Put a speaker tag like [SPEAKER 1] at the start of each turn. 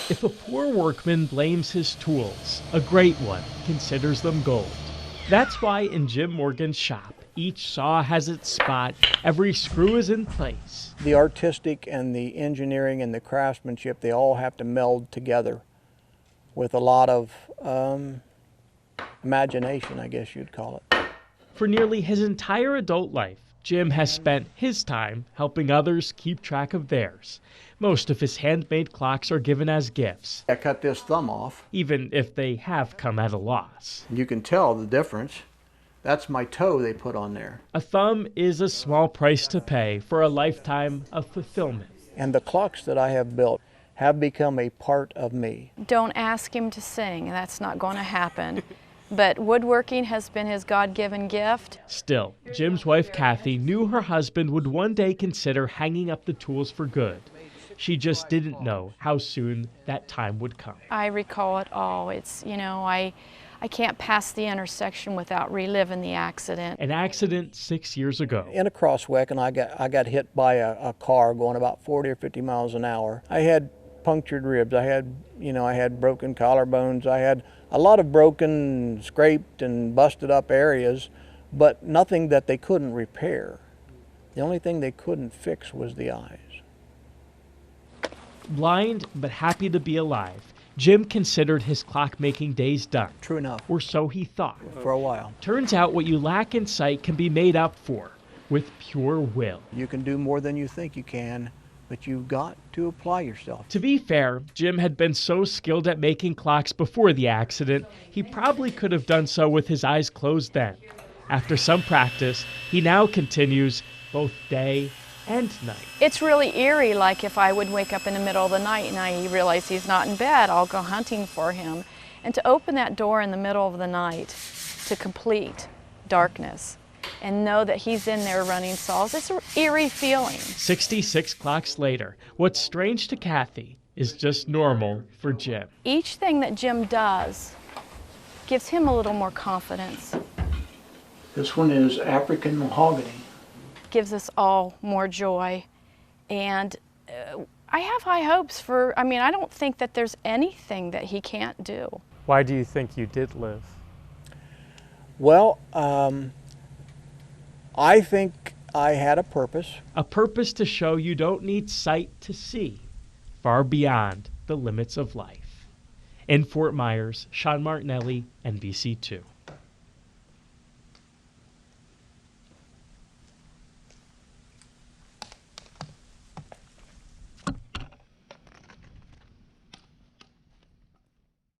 [SPEAKER 1] If a poor workman blames his tools, a great one considers them gold. That's why in Jim Morgan's shop, each saw has its spot, every screw is in place.
[SPEAKER 2] The artistic and the engineering and the craftsmanship, they all have to meld together with a lot of imagination, I guess you'd call it.
[SPEAKER 1] For nearly his entire adult life, Jim has spent his time helping others keep track of theirs. Most of his handmade clocks are given as gifts,
[SPEAKER 2] I cut this thumb off.
[SPEAKER 1] even if they have come at a loss.
[SPEAKER 2] You can tell the difference. That's my toe they put on there.
[SPEAKER 1] A thumb is a small price to pay for a lifetime of fulfillment.
[SPEAKER 2] And the clocks that I have built have become a part of me.
[SPEAKER 3] Don't ask him to sing, that's not going to happen. But woodworking has been his God-given gift.
[SPEAKER 1] Still, Jim's wife Kathy knew her husband would one day consider hanging up the tools for good. She just didn't know how soon that time would come.
[SPEAKER 3] I recall it all. It's, I can't pass the intersection without reliving the accident.
[SPEAKER 1] An accident 6 years ago.
[SPEAKER 2] In a crosswalk, and I got hit by a car going about 40 or 50 miles an hour. I had punctured ribs. I had broken collarbones. I had a lot of broken, scraped, and busted up areas, but nothing that they couldn't repair. The only thing they couldn't fix was the eyes.
[SPEAKER 1] Blind but happy to be alive, Jim considered his clockmaking days done.
[SPEAKER 2] True enough.
[SPEAKER 1] Or so he thought.
[SPEAKER 2] For a while.
[SPEAKER 1] Turns out what you lack in sight can be made up for with pure will.
[SPEAKER 2] You can do more than you think you can, but you've got to apply yourself.
[SPEAKER 1] To be fair, Jim had been so skilled at making clocks before the accident, he probably could have done so with his eyes closed then. After some practice, he now continues both day and night.
[SPEAKER 3] It's really eerie, like if I would wake up in the middle of the night and I realize he's not in bed, I'll go hunting for him. And to open that door in the middle of the night to complete darkness and know that he's in there running saws, it's an eerie feeling.
[SPEAKER 1] 66 clocks later, what's strange to Kathy is just normal for Jim.
[SPEAKER 3] Each thing that Jim does gives him a little more confidence.
[SPEAKER 2] This one is African mahogany.
[SPEAKER 3] Gives us all more joy. And I have high hopes for, I don't think that there's anything that he can't do.
[SPEAKER 4] Why do you think you did live?
[SPEAKER 2] Well, I think I had a purpose.
[SPEAKER 1] A purpose to show you don't need sight to see far beyond the limits of life. In Fort Myers, Sean Martinelli, NBC2.